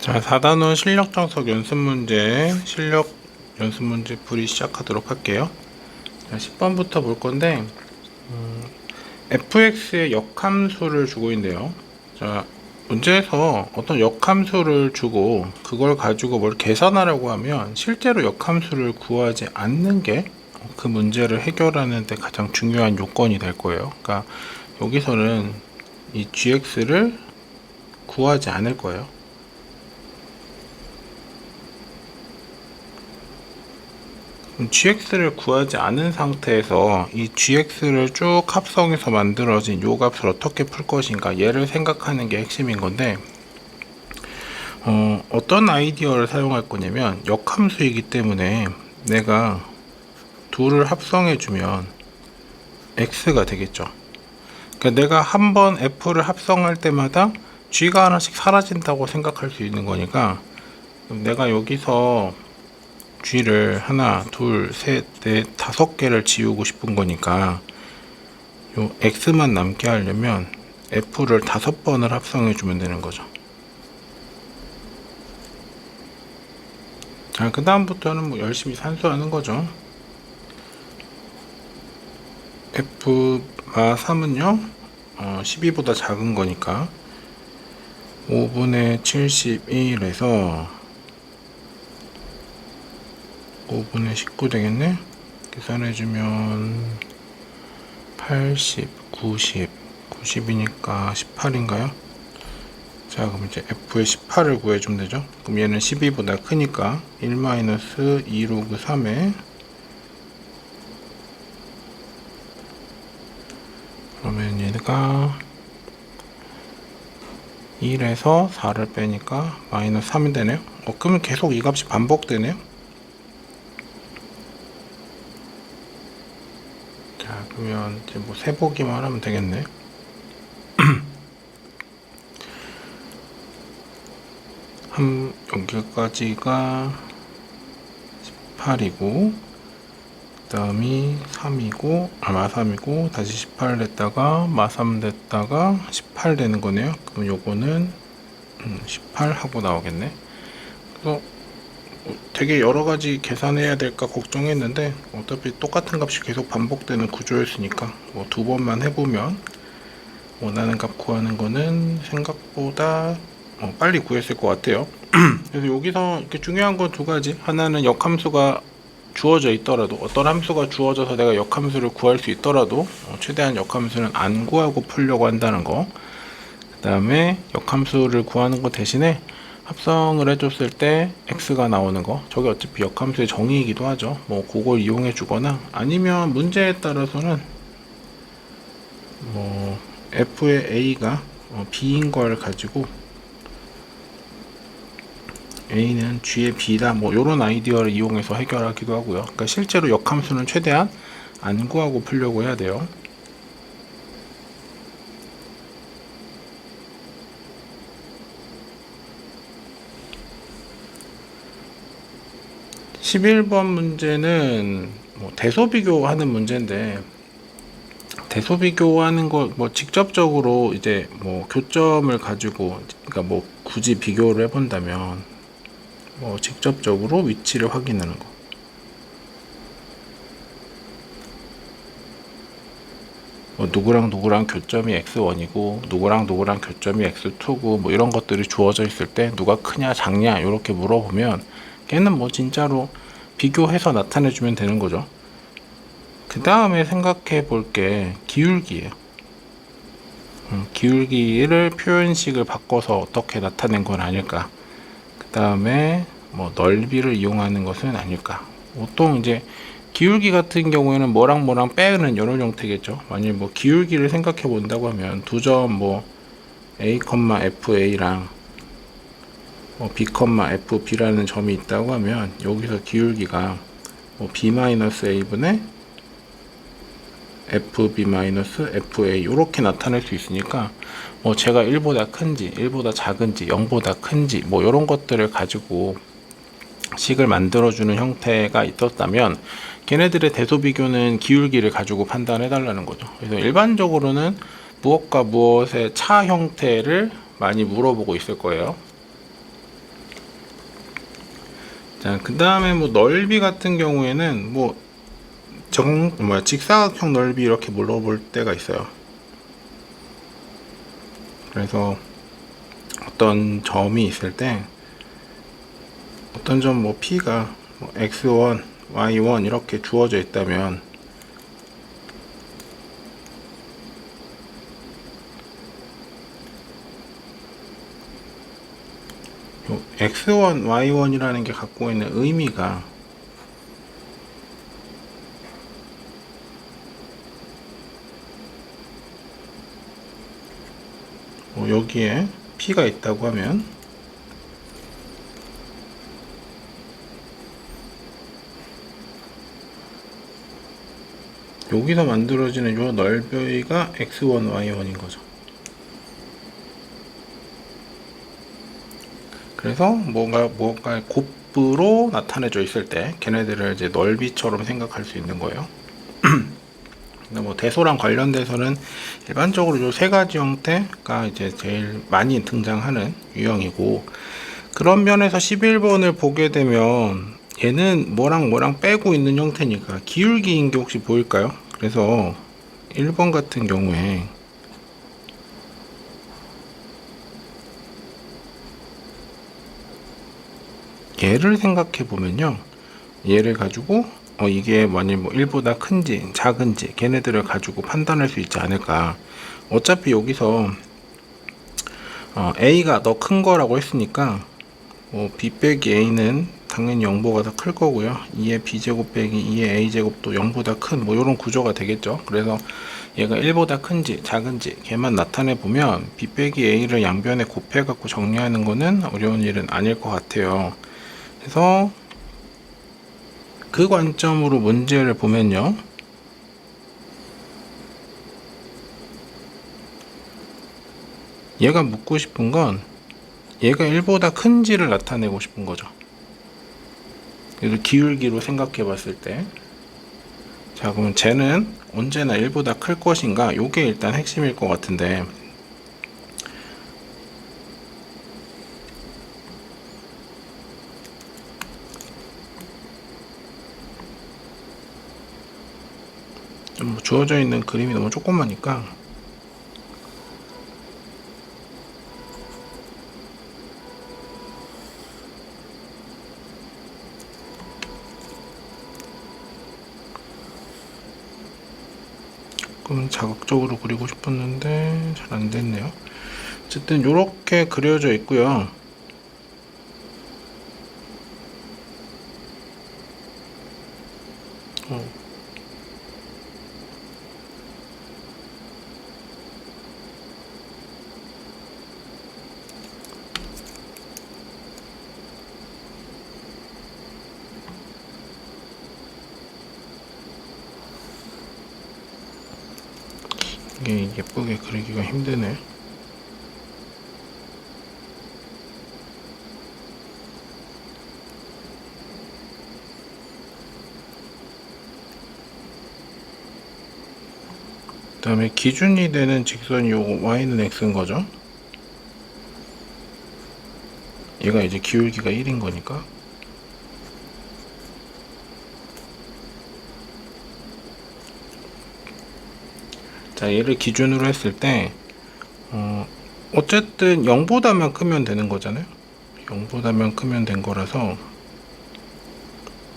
자, 4단원 실력 정석 연습 문제 풀이 시작하도록 할게요. 자, 10번부터 볼 건데, fx의 역함수를 주고 있는데요. 자, 문제에서 어떤 역함수를 주고 그걸 가지고 뭘 계산하려고 하면 실제로 역함수를 구하지 않는 게 그 문제를 해결하는 데 가장 중요한 요건이 될 거예요. 그러니까 여기서는 이 gx를 구하지 않을 거예요. gx를 구하지 않은 상태에서 이 gx를 쭉 합성해서 만들어진 요 값을 어떻게 풀 것인가, 얘를 생각하는 게 핵심인 건데, 어떤 아이디어를 사용할 거냐면 역함수이기 때문에 내가 둘을 합성해 주면 x가 되겠죠. 그러니까 내가 한번 f를 합성할 때마다 g가 하나씩 사라진다고 생각할 수 있는 거니까, 내가 여기서 g를 하나, 둘, 셋, 넷, 5개를 지우고 싶은 거니까 요 x만 남게 하려면 f를 5번을 합성해 주면 되는 거죠. 자, 그 다음부터는 뭐 열심히 산수하는 거죠. f가 3은요 12보다 작은 거니까 5분의 71에서 5분의 19 되겠네. 계산해주면 80, 90, 90이니까 18인가요? 자, 그럼 이제 f의 18을 구해주면 되죠. 그럼 얘는 12보다 크니까 1-2 로그 3에, 그러면 얘가 1에서 4를 빼니까 마이너스 3이 되네요. 그러면 계속 이 값이 반복되네요. 자, 그러면 이제 뭐 세보기만 하면 되겠네. 여기까지가 18이고, 그 다음이 3이고, 마3이고, 다시 18 됐다가, 마3 됐다가, 18 되는 거네요. 그럼 요거는 18 하고 나오겠네. 그래서 되게 여러가지 계산해야 될까 걱정했는데, 어차피 똑같은 값이 계속 반복되는 구조였으니까, 뭐 2번만 해보면, 원하는 값 구하는 거는 생각보다 빨리 구했을 것 같아요. 그래서 여기서 이렇게 중요한 건 2가지. 하나는 역함수가 주어져 있더라도, 어떤 함수가 주어져서 내가 역함수를 구할 수 있더라도 최대한 역함수는 안 구하고 풀려고 한다는 거. 그 다음에 역함수를 구하는 거 대신에 합성을 해줬을 때 x가 나오는 거, 저게 어차피 역함수의 정의이기도 하죠. 뭐 그걸 이용해 주거나, 아니면 문제에 따라서는 뭐 f의 a가 b인 걸 가지고 a는 g의 b다, 뭐 요런 아이디어를 이용해서 해결하기도 하고요. 그러니까 실제로 역함수는 최대한 안 구하고 풀려고 해야 돼요. (11번) 문제는 뭐 대소비교하는 문제인데, 대소비교하는 거 뭐 직접적으로 이제 뭐 교점을 가지고, 그러니까 뭐 굳이 비교를 해본다면 뭐 직접적으로 위치를 확인하는 거. 뭐 누구랑 누구랑 교점이 x1이고 누구랑 누구랑 교점이 x2고 뭐 이런 것들이 주어져 있을 때 누가 크냐 작냐 이렇게 물어보면 걔는 뭐 진짜로 비교해서 나타내 주면 되는 거죠. 그 다음에 생각해 볼 게 기울기예요. 기울기를 표현식을 바꿔서 어떻게 나타낸 건 아닐까. 그 다음에 뭐 넓이를 이용하는 것은 아닐까. 보통 이제 기울기 같은 경우에는 뭐랑 뭐랑 빼는 이런 형태겠죠. 만약에 뭐 기울기를 생각해 본다고 하면 두 점 뭐 a, fa랑 뭐 b, fb라는 점이 있다고 하면 여기서 기울기가 뭐 b-a분의 fb-fa 이렇게 나타낼 수 있으니까, 뭐 제가 1보다 큰지 1보다 작은지 0보다 큰지 뭐 이런 것들을 가지고 식을 만들어주는 형태가 있었다면 걔네들의 대소비교는 기울기를 가지고 판단해 달라는 거죠. 그래서 일반적으로는 무엇과 무엇의 차 형태를 많이 물어보고 있을 거예요. 자, 그 다음에 뭐 넓이 같은 경우에는 뭐 직사각형 넓이 이렇게 물어볼 때가 있어요. 그래서 어떤 점이 있을 때 어떤 점 뭐 P가 뭐 X1, Y1 이렇게 주어져 있다면 요 X1, Y1이라는 게 갖고 있는 의미가 뭐 여기에 P가 있다고 하면 여기서 만들어지는 요 넓이가 X1, Y1인 거죠. 그래서 뭔가 곱으로 나타내져 있을 때 걔네들을 이제 넓이처럼 생각할 수 있는 거예요. 뭐 대소랑 관련돼서는 일반적으로 요 세 가지 형태가 이제 제일 많이 등장하는 유형이고, 그런 면에서 11번을 보게 되면 얘는 뭐랑 빼고 있는 형태니까 기울기인 게 혹시 보일까요? 그래서 1번 같은 경우에 얘를 생각해 보면요, 얘를 가지고 이게 만약 뭐 1보다 큰지 작은지 걔네들을 가지고 판단할 수 있지 않을까. 어차피 여기서 A가 더 큰 거라고 했으니까 B 빼기 A는 당연히 0보다 더 클 거고요. 2의 B제곱 빼기 2의 A제곱도 0보다 큰 뭐 이런 구조가 되겠죠. 그래서 얘가 1보다 큰지 작은지 걔만 나타내 보면 B 빼기 A를 양변에 곱해 갖고 정리하는 거는 어려운 일은 아닐 것 같아요. 그래서 그 관점으로 문제를 보면요, 얘가 묻고 싶은 건 얘가 1보다 큰지를 나타내고 싶은 거죠. 그래서 기울기로 생각해 봤을 때, 자 그러면 쟤는 언제나 1보다 클 것인가, 요게 일단 핵심일 것 같은데, 좀 주어져 있는 그림이 너무 조그마니까 조금 자극적으로 그리고 싶었는데 잘 안됐네요. 어쨌든 요렇게 그려져 있고요. 이게 예쁘게 그리기가 힘드네. 그 다음에 기준이 되는 직선이 요거 y는 x인 거죠. 얘가 이제 기울기가 1인 거니까. 자, 얘를 기준으로 했을 때 어쨌든 0보다만 크면 되는 거잖아요. 0보다만 크면 된 거라서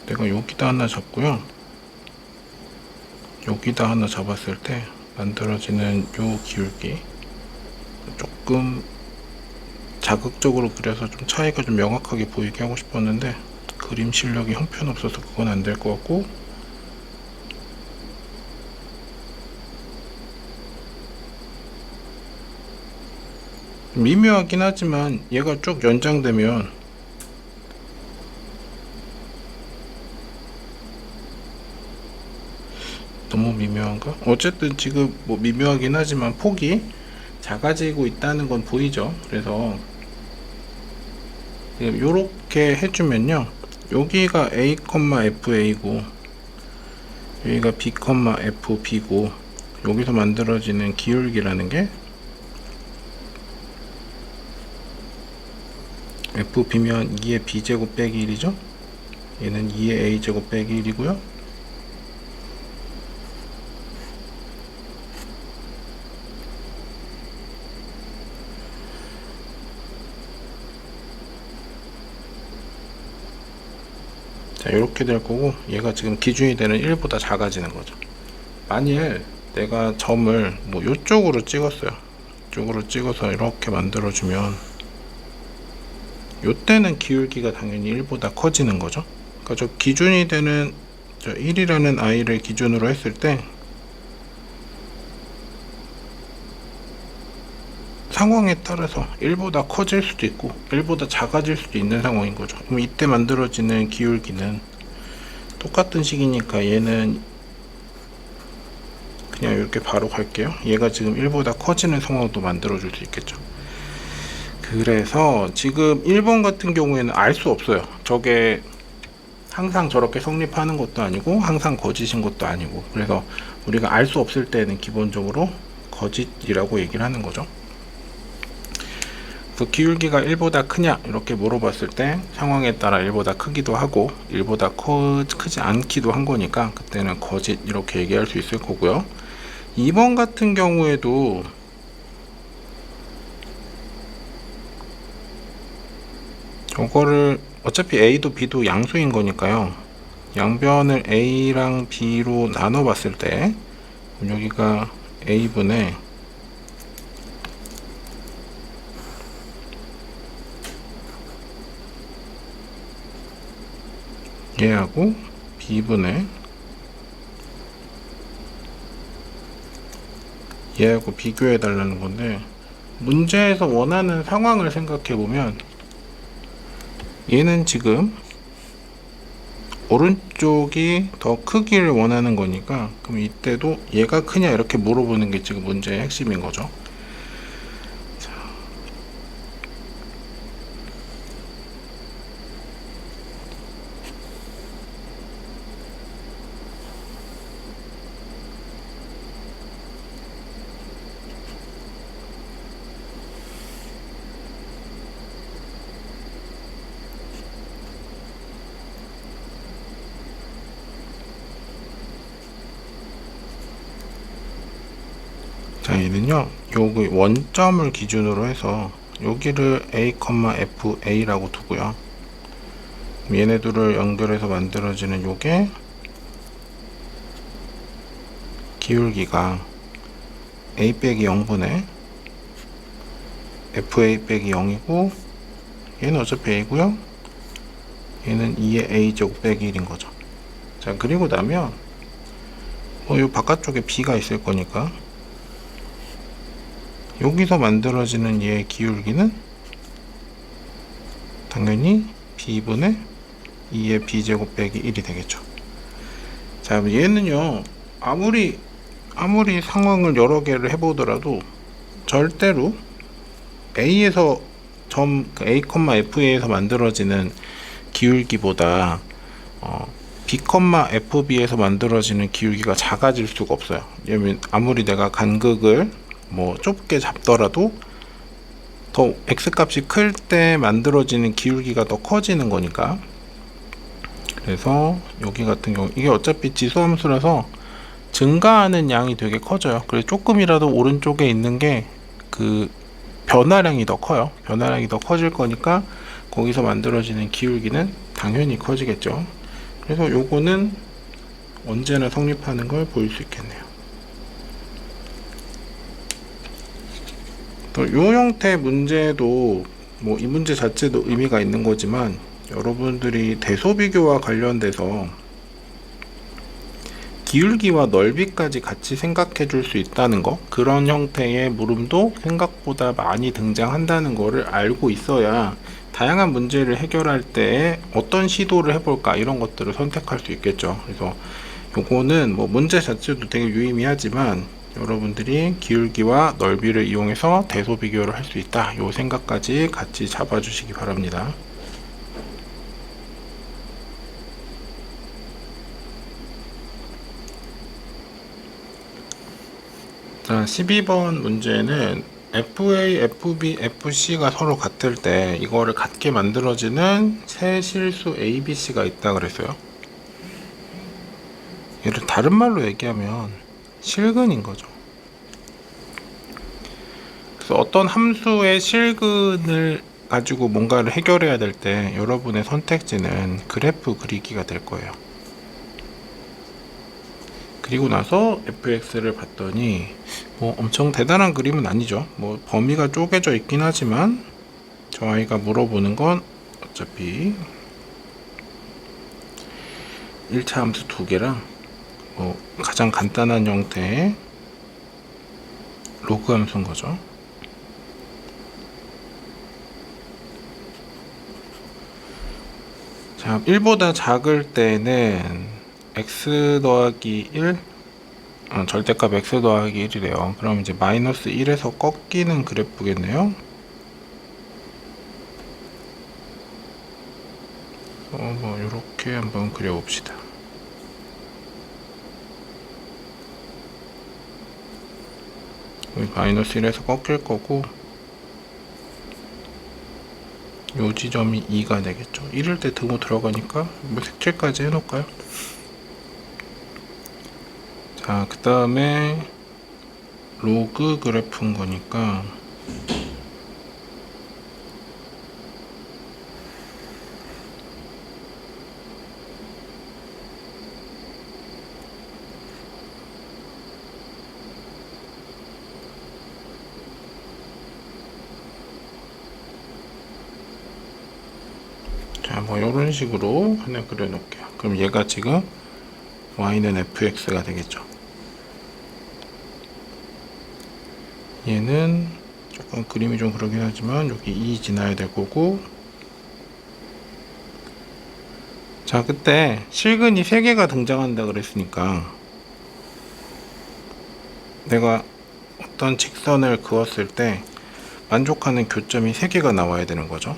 내가 여기다 하나 잡고요, 여기다 하나 잡았을 때 만들어지는 요 기울기 조금 자극적으로 그려서 좀 차이가 좀 명확하게 보이게 하고 싶었는데 그림 실력이 형편없어서 그건 안 될 것 같고, 미묘하긴 하지만 얘가 쭉 연장되면 너무 미묘한가? 어쨌든 지금 뭐 미묘하긴 하지만 폭이 작아지고 있다는 건 보이죠. 그래서 이렇게 해주면요, 여기가 A, FA고 여기가 B, FB고 여기서 만들어지는 기울기라는 게 FB면 2의 B제곱 빼기 1이죠. 얘는 2의 a제곱 빼기 1이고요. 자, 이렇게 될 거고, 얘가 지금 기준이 되는 1보다 작아지는 거죠. 만일 내가 점을 뭐 요쪽으로 찍었어요. 이쪽으로 찍어서 이렇게 만들어주면 요때는 기울기가 당연히 1보다 커지는 거죠. 그러니까 저 기준이 되는 저 1이라는 i를 기준으로 했을 때 상황에 따라서 1보다 커질 수도 있고 1보다 작아질 수도 있는 상황인 거죠. 그럼 이때 만들어지는 기울기는 똑같은 식이니까 얘는 그냥 이렇게 바로 갈게요. 얘가 지금 1보다 커지는 상황도 만들어 줄 수 있겠죠. 그래서 지금 1번 같은 경우에는 알 수 없어요. 저게 항상 저렇게 성립하는 것도 아니고 항상 거짓인 것도 아니고, 그래서 우리가 알 수 없을 때는 기본적으로 거짓이라고 얘기를 하는 거죠. 그 기울기가 1보다 크냐 이렇게 물어봤을 때 상황에 따라 1보다 크기도 하고 1보다 크지 않기도 한 거니까 그때는 거짓 이렇게 얘기할 수 있을 거고요. 2번 같은 경우에도 저거를 어차피 a도 b도 양수인 거니까요, 양변을 a랑 b로 나눠 봤을 때 여기가 a분의 얘하고 b분의 얘하고 비교해 달라는 건데, 문제에서 원하는 상황을 생각해 보면 얘는 지금 오른쪽이 더 크기를 원하는 거니까, 그럼 이때도 얘가 크냐 이렇게 물어보는 게 지금 문제의 핵심인 거죠. 자, 얘는요, 여기 원점을 기준으로 해서 여기를 a, fa라고 두고요. 얘네들을 연결해서 만들어지는 요게 기울기가 a 빼기 0분의 fa 빼기 0이고, 얘는 어차피 a고요, 얘는 2의 a제곱 빼기 1인 거죠. 자, 그리고 나면 요 바깥쪽에 b가 있을 거니까 여기서 만들어지는 얘의 기울기는 당연히 b분의 2의 b제곱 빼기 1이 되겠죠. 자, 얘는요, 아무리 상황을 여러 개를 해보더라도 절대로 a에서 점 a, fa에서 만들어지는 기울기보다 b, fb에서 만들어지는 기울기가 작아질 수가 없어요. 왜냐면 아무리 내가 간극을 뭐 좁게 잡더라도 더 x값이 클 때 만들어지는 기울기가 더 커지는 거니까. 그래서 여기 같은 경우 이게 어차피 지수함수라서 증가하는 양이 되게 커져요. 그래서 조금이라도 오른쪽에 있는 게 그 변화량이 더 커요. 변화량이 더 커질 거니까 거기서 만들어지는 기울기는 당연히 커지겠죠. 그래서 요거는 언제나 성립하는 걸 보일 수 있겠네요. 또 요 형태의 문제도 뭐 이 문제 자체도 의미가 있는 거지만, 여러분들이 대소비교와 관련돼서 기울기와 넓이까지 같이 생각해 줄 수 있다는 거, 그런 형태의 물음도 생각보다 많이 등장한다는 거를 알고 있어야 다양한 문제를 해결할 때 어떤 시도를 해볼까 이런 것들을 선택할 수 있겠죠. 그래서 요거는 뭐 문제 자체도 되게 유의미하지만 여러분들이 기울기와 넓이를 이용해서 대소비교를 할 수 있다, 요 생각까지 같이 잡아 주시기 바랍니다. 자, 12번 문제는 FA, FB, FC가 서로 같을 때 이거를 같게 만들어지는 세 실수 ABC가 있다 그랬어요. 얘를 다른 말로 얘기하면 실근인 거죠. 그래서 어떤 함수의 실근을 가지고 뭔가를 해결해야 될 때 여러분의 선택지는 그래프 그리기가 될 거예요. 그리고 나서 fx를 봤더니 뭐 엄청 대단한 그림은 아니죠. 뭐 범위가 쪼개져 있긴 하지만 저 아이가 물어보는 건 어차피 1차 함수 2개랑 뭐 가장 간단한 형태의 로그 함수인 거죠. 자, 1보다 작을 때는 x 더하기 1 절대값 x 더하기 1이래요. 그럼 이제 마이너스 1에서 꺾이는 그래프겠네요. 뭐 이렇게 한번 그려봅시다. 마이너스 1에서 꺾일 거고 요 지점이 2가 되겠죠. 1일 때 등호 들어가니까 뭐 색칠까지 해놓을까요? 자, 그 다음에 로그 그래프인 거니까 자, 뭐 이런 식으로 하나 그려놓을게요. 그럼 얘가 지금 y는 fx가 되겠죠. 얘는 조금 그림이 좀 그러긴 하지만 여기 2 지나야 될 거고, 자, 그때 실근이 3개가 등장한다 그랬으니까 내가 어떤 직선을 그었을 때 만족하는 교점이 3개가 나와야 되는 거죠.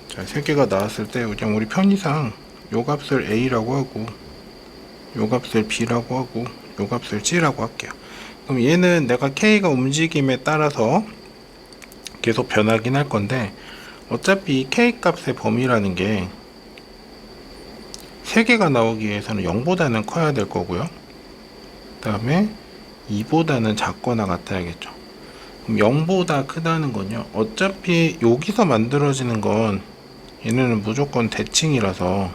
자, 3개가 나왔을 때 그냥 우리 편의상 요 값을 a라고 하고 요 값을 b라고 하고 요 값을 c라고 할게요. 그럼 얘는 내가 k가 움직임에 따라서 계속 변하긴 할 건데 어차피 k 값의 범위라는 게 3개가 나오기 위해서는 0보다는 커야 될 거고요. 그 다음에 2보다는 작거나 같아야겠죠. 그럼 0보다 크다는 건요, 어차피 여기서 만들어지는 건 얘네는 무조건 대칭이라서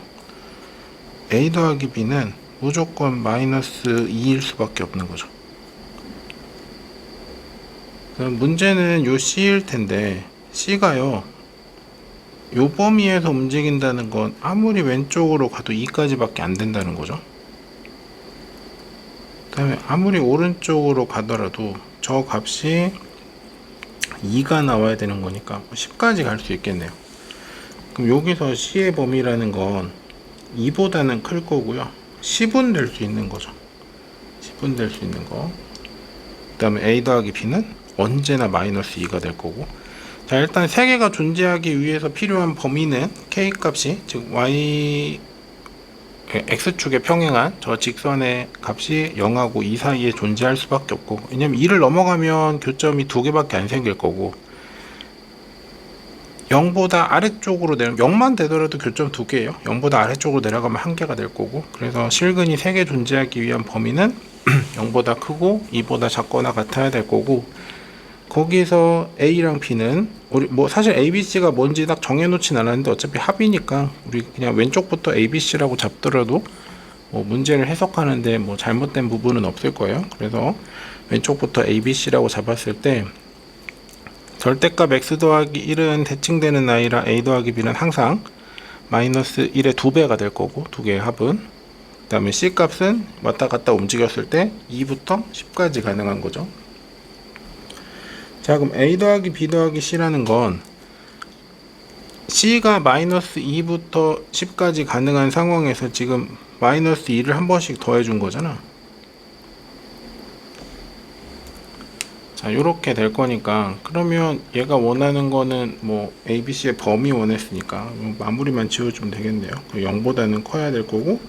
a 더하기 b는 무조건 마이너스 2일 수밖에 없는 거죠. 그럼 문제는 요 c일 텐데 c가요 요 범위에서 움직인다는 건 아무리 왼쪽으로 가도 2까지 밖에 안 된다는 거죠. 그 다음에 아무리 오른쪽으로 가더라도 저 값이 2가 나와야 되는 거니까 10까지 갈 수 있겠네요. 그럼 여기서 c의 범위라는 건 2보다는 클 거고요. 10은 될 수 있는 거죠. 10은 될 수 있는 거. 그 다음에 a 더하기 b는 언제나 마이너스 2가 될 거고. 자, 일단 3개가 존재하기 위해서 필요한 범위는 k 값이, 즉 y x축에 평행한 저 직선의 값이 0하고 2 사이에 존재할 수밖에 없고, 왜냐면 2를 넘어가면 교점이 2개밖에 안 생길 거고 0보다 아래쪽으로 내려 0만 되더라도 교점 2개예요. 0보다 아래쪽으로 내려가면 1개가 될 거고, 그래서 실근이 3개 존재하기 위한 범위는 0보다 크고 2보다 작거나 같아야 될 거고, 거기서 A랑 B는 우리 뭐 사실 ABC가 뭔지 딱 정해놓진 않았는데 어차피 합이니까 우리 그냥 왼쪽부터 ABC라고 잡더라도 뭐 문제를 해석하는데 뭐 잘못된 부분은 없을 거예요. 그래서 왼쪽부터 ABC라고 잡았을 때 절대값 x 더하기 1은 대칭되는 아이라 a 더하기 b는 항상 마이너스 1의 2배가 될 거고, 2개의 합은. 그 다음에 c 값은 왔다 갔다 움직였을 때 2부터 10까지 가능한 거죠. 자, 그럼 a 더하기 b 더하기 c라는 건 c가 마이너스 2부터 10까지 가능한 상황에서 지금 마이너스 2를 한 번씩 더해준 거잖아. 자, 요렇게 될 거니까, 그러면 얘가 원하는 거는 뭐 ABC의 범위 원했으니까 마무리만 지워주면 되겠네요. 0보다는 커야 될 거고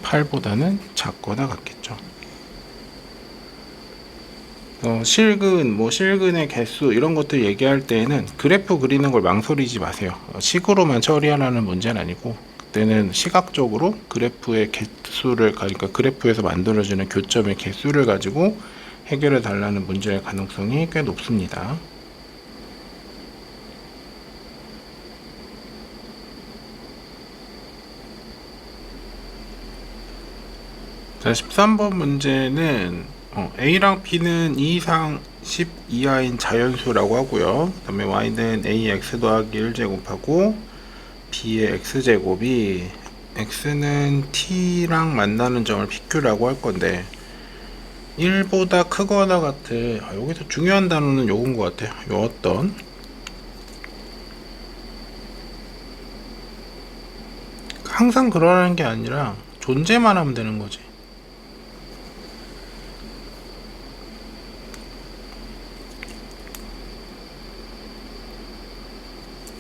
8보다는 작거나 같겠죠. 실근, 실근의 개수 이런 것들 얘기할 때에는 그래프 그리는 걸 망설이지 마세요. 식으로만 처리하라는 문제는 아니고 그때는 시각적으로 그래프의 개수를 그러니까 그래프에서 만들어지는 교점의 개수를 가지고 해결해 달라는 문제의 가능성이 꽤 높습니다. 자, 13번 문제는 A랑 B는 2 이상 10 이하인 자연수라고 하고요. 그 다음에 Y는 AX 더하기 1제곱하고 B의 X제곱이 X는 T랑 만나는 점을 PQ라고 할 건데 1보다 크거나 같은 여기서 중요한 단어는 요건 것 같아요. 요 어떤 항상 그러라는 게 아니라 존재만 하면 되는 거지.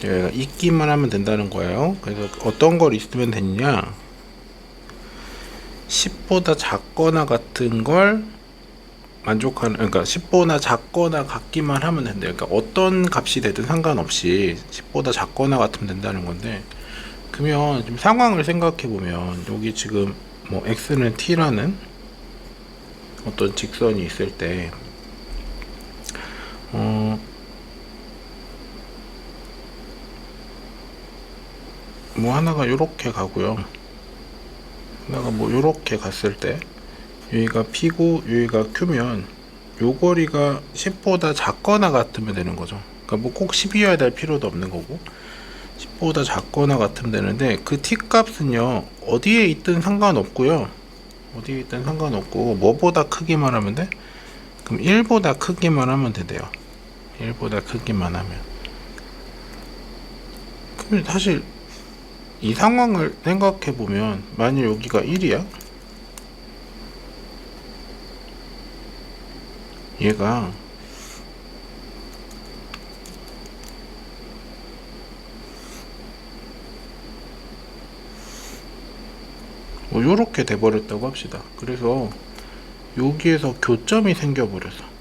얘가 있기만 하면 된다는 거예요. 그래서 어떤 걸 있으면 되느냐 10보다 작거나 같은 걸 만족하는 그러니까 10보다 작거나 같기만 하면 된대요. 그러니까 어떤 값이 되든 상관없이 10보다 작거나 같으면 된다는 건데 그러면 좀 상황을 생각해 보면 여기 지금 x는 t라는 어떤 직선이 있을 때 하나가 요렇게 가고요. 하나가 요렇게 갔을 때 여기가 P고 여기가 Q면 요 거리가 10보다 작거나 같으면 되는 거죠. 그러니까 꼭 10이어야 될 필요도 없는 거고 10보다 작거나 같으면 되는데 그 T 값은요 어디에 있든 상관없고요. 어디에 있든 상관없고 뭐보다 크기만 하면 돼? 그럼 1보다 크기만 하면 된대요. 1보다 크기만 하면 그럼 사실 이 상황을 생각해 보면 만약 여기가 1이야 얘가 요렇게 돼버렸다고 합시다. 그래서 여기에서 교점이 생겨버렸어.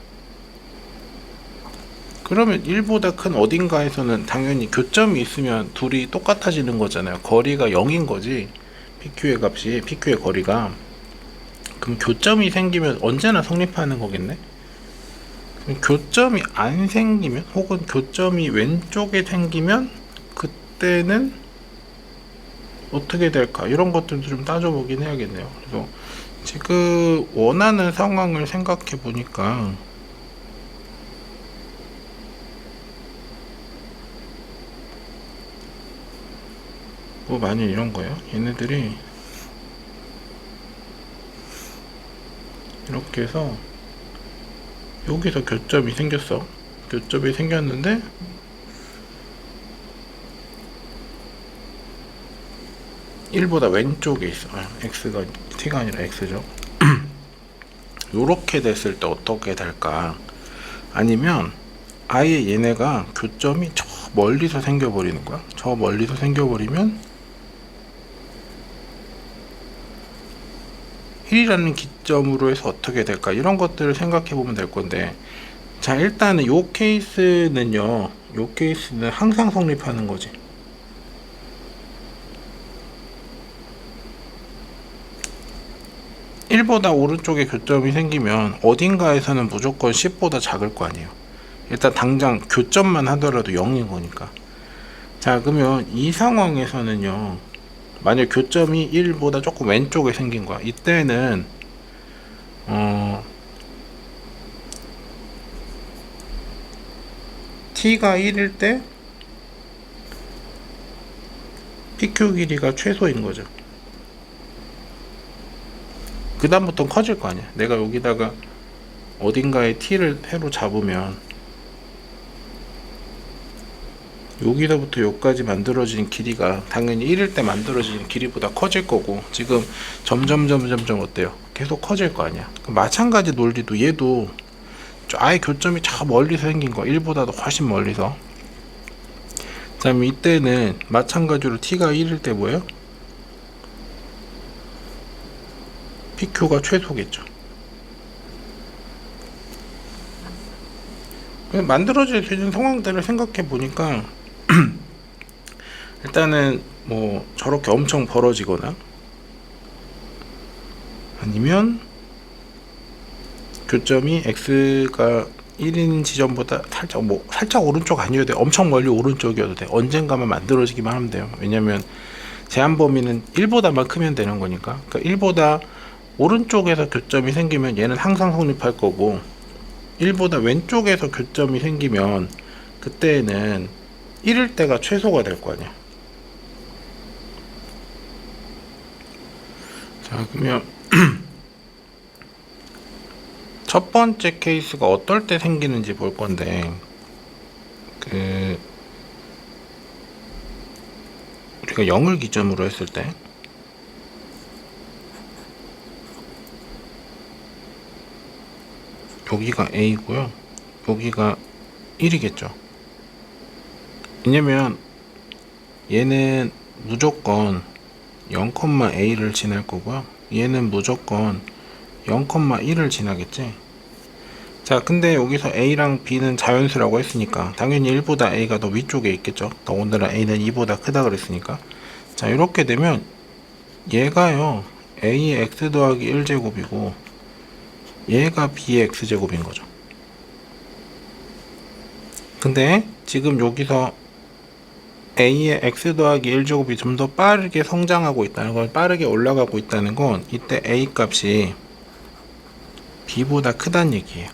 그러면 1보다 큰 어딘가에서는 당연히 교점이 있으면 둘이 똑같아지는 거잖아요. 거리가 0인 거지. PQ의 값이 PQ의 거리가 그럼 교점이 생기면 언제나 성립하는 거겠네. 그럼 교점이 안 생기면 혹은 교점이 왼쪽에 생기면 그때는 어떻게 될까 이런 것들도 좀 따져보긴 해야겠네요. 그래서 지금 원하는 상황을 생각해 보니까 만약 이런 거예요. 얘네들이 이렇게 해서 여기서 교점이 생겼어. 교점이 생겼는데 (1보다) 왼쪽에 있어. x가 t가 아니라 x죠. 요렇게 됐을 때 어떻게 될까? 아니면 아예 얘네가 교점이 저 멀리서 생겨버리는 거야. 저 멀리서 생겨버리면 1이라는 기점으로 해서 어떻게 될까? 이런 것들을 생각해 보면 될 건데 자 일단은 요 케이스는요 요 케이스는 항상 성립하는 거지. (1보다) 오른쪽에 교점이 생기면 어딘가에서는 무조건 (10보다) 작을 거 아니에요. 일단 당장 교점만 하더라도 0인 거니까. 자 그러면 이 상황에서는요 만약 교점이 1보다 조금 왼쪽에 생긴 거야. 이때는 t가 1일 때 PQ 길이가 최소인 거죠. 그 다음부터는 커질 거 아니야. 내가 여기다가 어딘가에 t를 해로 잡으면 여기서부터 여기까지 만들어진 길이가 당연히 1일 때 만들어진 길이보다 커질 거고 지금 점점 어때요? 계속 커질 거 아니야. 마찬가지 논리도 얘도 아예 교점이 저 멀리서 생긴 거 1보다도 훨씬 멀리서 그 다음에 이때는 마찬가지로 t가 1일 때 뭐예요? PQ가 최소겠죠. 만들어질 수 있는 상황들을 생각해 보니까 일단은 뭐 저렇게 엄청 벌어지거나 아니면 교점이 x가 1인 지점보다 살짝 오른쪽 아니어도 돼. 엄청 멀리 오른쪽이어도 돼. 언젠가만 만들어지기만 하면 돼요. 왜냐면 제한 범위는 1보다만 크면 되는 거니까. 그러니까 1보다 오른쪽에서 교점이 생기면 얘는 항상 성립할 거고 1보다 왼쪽에서 교점이 생기면 그때는 1일 때가 최소가 될 거 아니야. 자, 그러면 첫 번째 케이스가 어떨 때 생기는지 볼 건데, 우리가 0을 기점으로 했을 때, 여기가 A고요. 여기가 1이겠죠. 왜냐면 얘는 무조건 0,A를 지날 거고요. 얘는 무조건 0,1을 지나겠지. 자, 근데 여기서 A랑 B는 자연수라고 했으니까 당연히 1보다 A가 더 위쪽에 있겠죠. 더군다나 A는 2보다 크다 그랬으니까. 자, 이렇게 되면 얘가요 A의 x 더하기 1제곱이고 얘가 B의 x제곱인 거죠. 근데 지금 여기서 A의 x 더하기 1제곱이 좀 더 빠르게 성장하고 있다는 건, 빠르게 올라가고 있다는 건 이때 A 값이 B보다 크다는 얘기예요.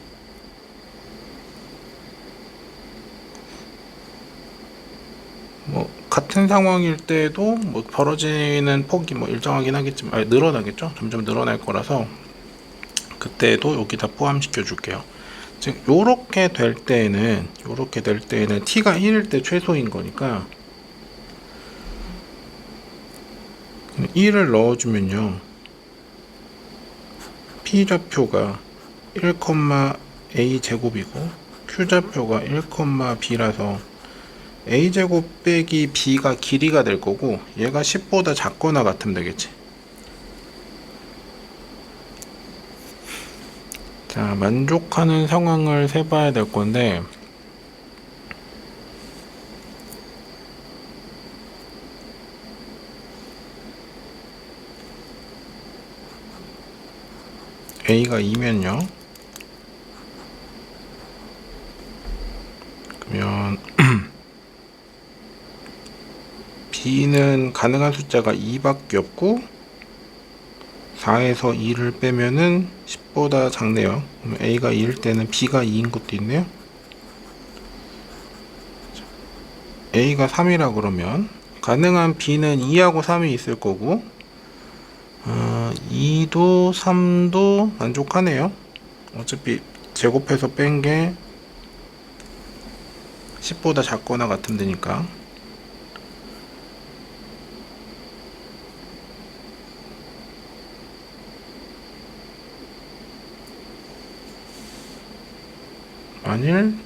뭐 같은 상황일 때도 뭐 벌어지는 폭이 뭐 일정하긴 하겠지만 늘어나겠죠. 점점 늘어날 거라서 그때도 여기다 포함시켜 줄게요. 즉 요렇게 될 때에는 t가 1일 때 최소인 거니까 1을 넣어주면요 P좌표가 1,a 제곱이고 Q좌표가 1,b라서 a제곱 빼기 b가 길이가 될 거고 얘가 10보다 작거나 같으면 되겠지. 자, 만족하는 상황을 세봐야 될 건데 A가 2면요 그러면 B는 가능한 숫자가 2밖에 없고 4에서 2를 빼면은 10보다 작네요. 그럼 A가 2일 때는 B가 2인 것도 있네요. A가 3이라 그러면 가능한 B는 2하고 3이 있을 거고 2도 3도 만족하네요. 어차피 제곱해서 뺀 게 10보다 작거나 같으면 되니까. 만일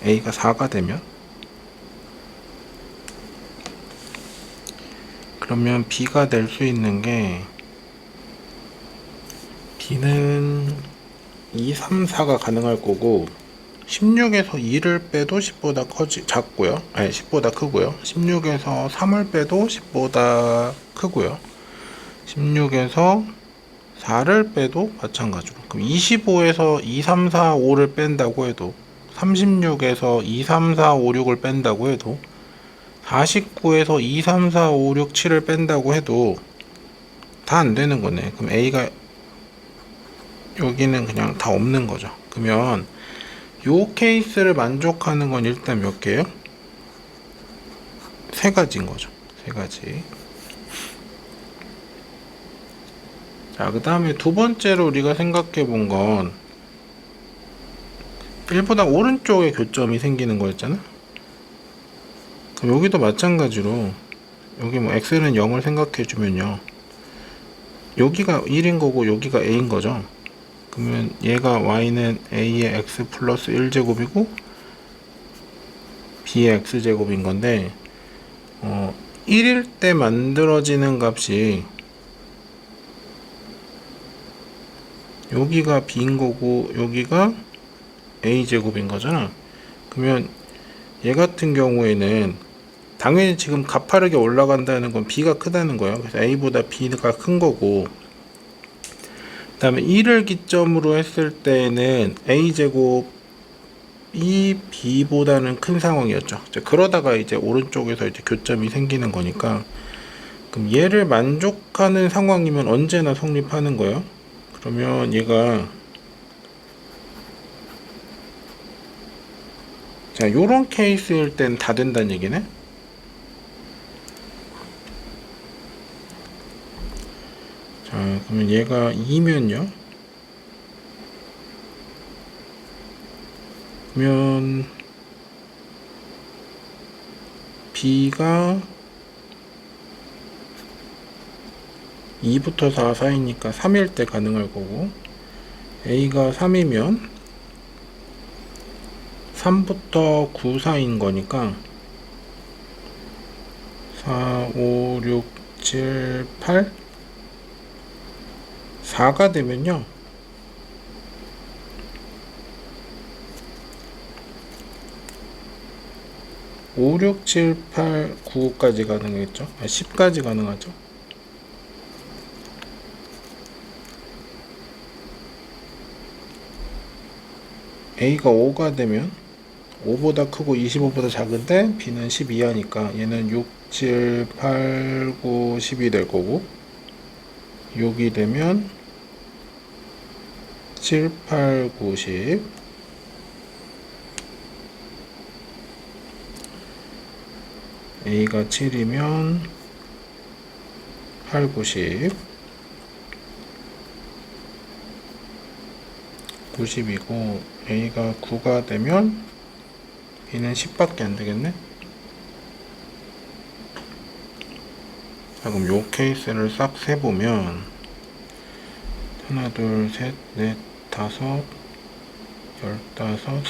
A가 4가 되면 그러면 B가 될 수 있는 게 B는 2, 3, 4가 가능할 거고 16에서 2를 빼도 10보다 작고요. 아니 10보다 크고요. 16에서 3을 빼도 10보다 크고요. 16에서 4를 빼도 마찬가지로. 그럼 25에서 2, 3, 4, 5를 뺀다고 해도 36에서 2, 3, 4, 5, 6을 뺀다고 해도 49에서 2, 3, 4, 5, 6, 7을 뺀다고 해도 다 안 되는 거네. 그럼 A가 여기는 그냥 다 없는 거죠. 그러면 요 케이스를 만족하는 건 일단 몇 개예요? 세 가지인 거죠. 세 가지. 자, 그 다음에 두 번째로 우리가 생각해 본 건 1보다 오른쪽에 교점이 생기는 거였잖아. 그럼 여기도 마찬가지로 여기 뭐 x는 0을 생각해 주면요 여기가 1인 거고 여기가 a인 거죠. 그러면 얘가 y는 a의 x 플러스 1제곱이고 b의 x제곱인 건데 1일 때 만들어지는 값이 여기가 b인 거고 여기가 a제곱인 거잖아. 그러면 얘 같은 경우에는 당연히 지금 가파르게 올라간다는 건 b가 크다는 거예요. 그래서 a보다 b가 큰 거고, 그 다음에 1을 기점으로 했을 때는 a제곱이 b보다는 큰 상황이었죠. 그러다가 이제 오른쪽에서 이제 교점이 생기는 거니까, 그럼 얘를 만족하는 상황이면 언제나 성립하는 거예요. 그러면 얘가, 자, 요런 케이스일 땐 다 된다는 얘기네. 자, 그러면 얘가 2면요. 그러면 b가 2부터 4 사이니까 3일 때 가능할 거고, a가 3이면 3부터 9 사이인 거니까 4, 5, 6, 7, 8 4가 되면요, 5, 6, 7, 8, 9까지 가능했죠. 10까지 가능하죠. a가 5가 되면 5보다 크고 25보다 작은데 b는 10 이하니까 얘는 6, 7, 8, 9, 10이 될 거고, 6이 되면 7, 8, 9, 10. a가 7이면 8, 9, 10. 90이고 a가 9가 되면 b는 10밖에 안 되겠네. 자, 그럼 요 케이스를 싹 세보면 하나, 둘, 셋, 넷, 다섯, 15, 21,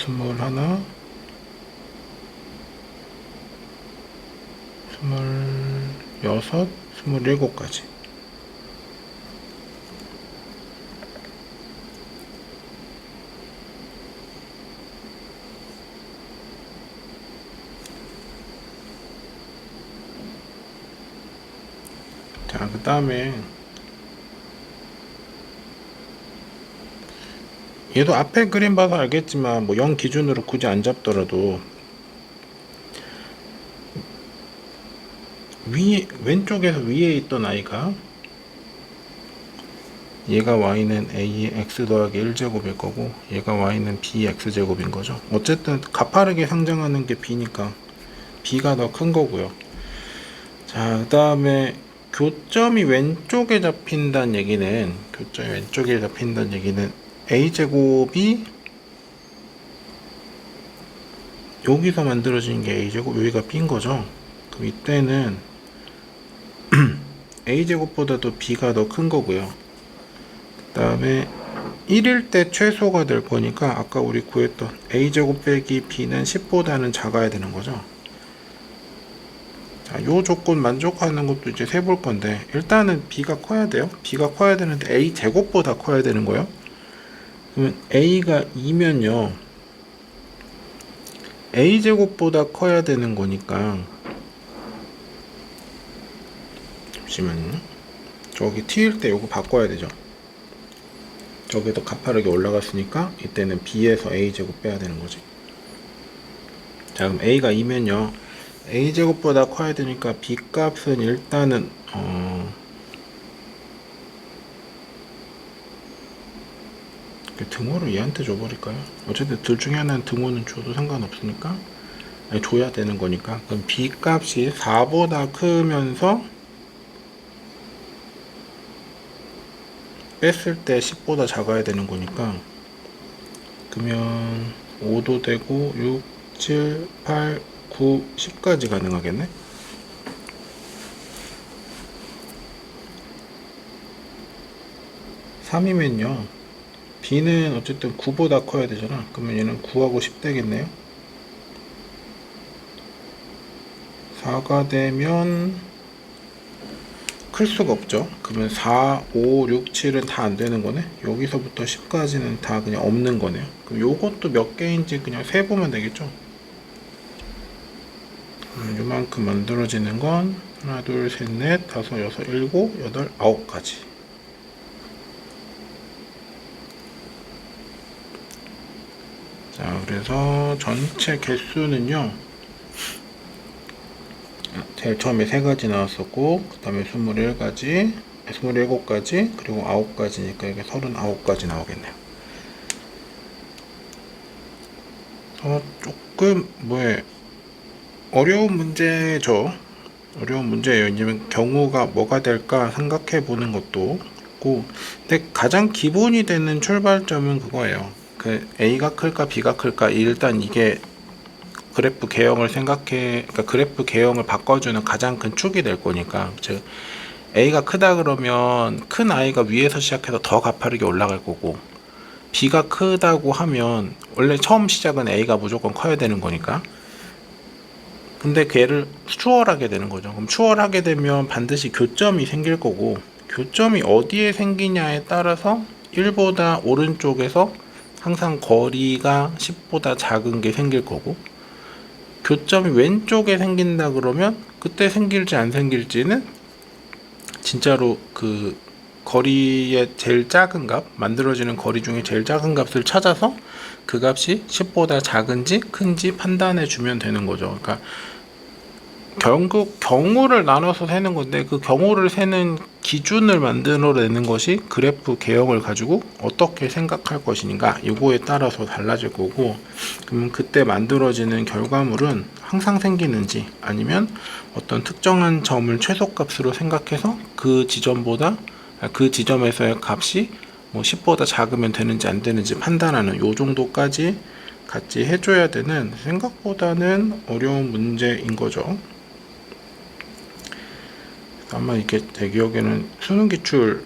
26, 27까지. 자, 그 다음에 얘도 앞에 그림 봐서 알겠지만 뭐 0 기준으로 굳이 안 잡더라도 왼쪽에서 위에 있던 아이가, 얘가 y는 a의 x 더하기 1제곱일 거고 얘가 y는 b x제곱인 거죠. 어쨌든 가파르게 상장하는 게 b니까 b가 더 큰 거고요. 자, 그 다음에 교점이 왼쪽에 잡힌다는 얘기는, a제곱이 여기서 만들어진 게 a제곱, 여기가 b인 거죠. 그럼 이때는 a제곱보다도 b가 더 큰 거고요. 그 다음에 1일 때 최소가 될 거니까 아까 우리 구했던 a제곱 빼기 b는 10보다는 작아야 되는 거죠. 자, 요 조건 만족하는 것도 이제 세볼 건데, 일단은 b가 커야 돼요. b가 커야 되는데 a제곱보다 커야 되는 거예요. 그러면 a가 2면요, a제곱보다 커야 되는 거니까, 잠시만요. 저기 t일 때 요거 바꿔야 되죠. 저기도 가파르게 올라갔으니까 이때는 b에서 a제곱 빼야 되는 거지. 자, 그럼 a가 2면요, a제곱보다 커야 되니까 b 값은 일단은 등호를 얘한테 줘버릴까요? 어쨌든 둘 중에 하나는 등호는 줘도 상관없으니까, 아니, 줘야 되는 거니까. 그럼 b 값이 4보다 크면서 뺐을 때 10보다 작아야 되는 거니까, 그러면 5도 되고 6, 7, 8, 9, 10까지 가능하겠네. (3이면요) b는 어쨌든 9보다 커야 되잖아. 그러면 얘는 9하고 10 되겠네요. 4가 되면 클 수가 없죠. 그러면 4, 5, 6, 7은 다 안 되는 거네. 여기서부터 10까지는 다 그냥 없는 거네요. 그럼 요것도 몇 개인지 그냥 세보면 되겠죠. 요만큼 만들어지는 건 하나, 둘, 셋, 넷, 다섯, 여섯, 일곱, 여덟, 아홉 가지. 자, 그래서 전체 개수는요. 제일 처음에 3가지 나왔었고, 그 다음에 21가지, 27가지, 그리고 9가지니까 이게 39가지 나오겠네요. 조금, 어려운 문제죠. 어려운 문제예요. 왜냐면 경우가 뭐가 될까 생각해 보는 것도 있고, 근데 가장 기본이 되는 출발점은 그거예요. 그 A가 클까 B가 클까, 일단 이게 그래프 개형을 그러니까 그래프 개형을 바꿔주는 가장 큰 축이 될 거니까. 즉 A가 크다 그러면 큰 I가 위에서 시작해서 더 가파르게 올라갈 거고, B가 크다고 하면 원래 처음 시작은 A가 무조건 커야 되는 거니까. 근데 걔를 추월하게 되는 거죠. 그럼 추월하게 되면 반드시 교점이 생길 거고, 교점이 어디에 생기냐에 따라서 1보다 오른쪽에서 항상 거리가 10보다 작은 게 생길 거고, 교점이 왼쪽에 생긴다 그러면 그때 생길지 안 생길지는 진짜로 그 거리의 제일 작은 값, 만들어지는 거리 중에 제일 작은 값을 찾아서 그 값이 10보다 작은지 큰지 판단해 주면 되는 거죠. 그러니까 결국 경우를 나눠서 세는 건데, 그 경우를 세는 기준을 만들어내는 것이 그래프 개형을 가지고 어떻게 생각할 것인가, 이거에 따라서 달라질 거고, 그러면 그때 만들어지는 결과물은 항상 생기는지 아니면 어떤 특정한 점을 최소값으로 생각해서 그 지점에서의 값이 뭐 10보다 작으면 되는지 안 되는지 판단하는 요 정도까지 같이 해줘야 되는, 생각보다는 어려운 문제인 거죠. 아마 이게 제 기억에는 수능 기출로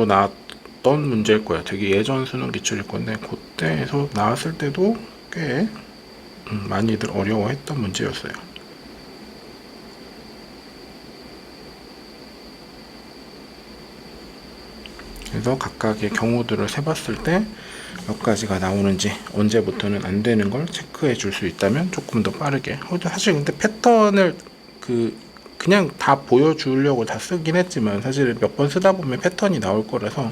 나왔던 문제일 거야. 되게 예전 수능 기출일 건데, 그때에서 나왔을 때도 꽤 많이들 어려워했던 문제였어요. 그래서 각각의 경우들을 세봤을 때 몇 가지가 나오는지, 언제부터는 안 되는 걸 체크해 줄 수 있다면 조금 더 빠르게. 사실 근데 패턴을 그냥 다 보여주려고 다 쓰긴 했지만, 사실 몇 번 쓰다 보면 패턴이 나올 거라서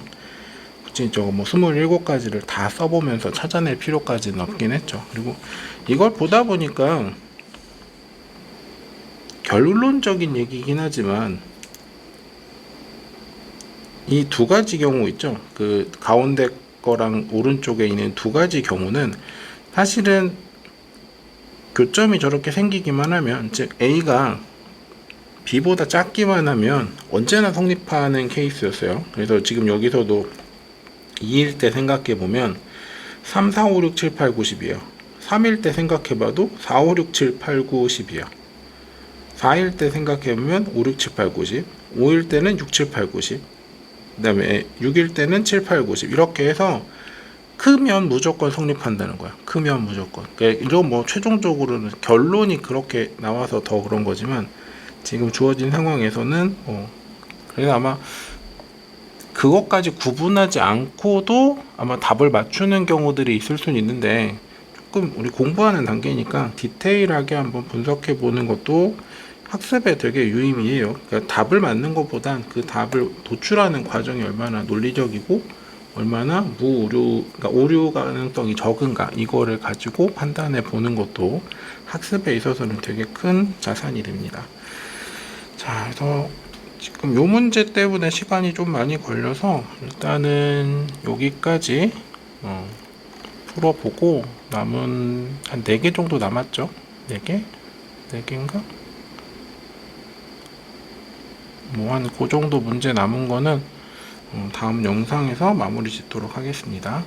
굳이 저거 뭐 27가지를 다 써보면서 찾아낼 필요까지는 없긴 했죠. 그리고 이걸 보다 보니까 결론적인 얘기긴 하지만, 이 두 가지 경우 있죠. 그 가운데 거랑 오른쪽에 있는 두 가지 경우는 사실은 교점이 저렇게 생기기만 하면, 즉 A가 B보다 작기만 하면 언제나 성립하는 케이스였어요. 그래서 지금 여기서도 2일 때 생각해보면 3, 4, 5, 6, 7, 8, 9, 10이에요. 3일 때 생각해봐도 4, 5, 6, 7, 8, 9, 10이에요. 4일 때 생각해보면 5, 6, 7, 8, 9, 10. 5일 때는 6, 7, 8, 9, 10. 그 다음에 6일 때는 7, 8, 9, 10. 이렇게 해서 크면 무조건 성립한다는 거야. 크면 무조건. 그러니까 이건 뭐 최종적으로는 결론이 그렇게 나와서 더 그런 거지만, 지금 주어진 상황에서는 그래서 아마 그것까지 구분하지 않고도 아마 답을 맞추는 경우들이 있을 수는 있는데, 조금 우리 공부하는 단계니까 디테일하게 한번 분석해 보는 것도 학습에 되게 유의미해요. 그러니까 답을 맞는 것보단 그 답을 도출하는 과정이 얼마나 논리적이고 얼마나 그러니까 오류 가능성이 적은가, 이거를 가지고 판단해 보는 것도 학습에 있어서는 되게 큰 자산이 됩니다. 자, 그래서 지금 요 문제 때문에 시간이 좀 많이 걸려서 일단은 여기까지 풀어보고, 남은 한 4개 정도 남았죠? 4개? 4개인가? 뭐 한 그 정도 문제 남은 거는 다음 영상에서 마무리 짓도록 하겠습니다.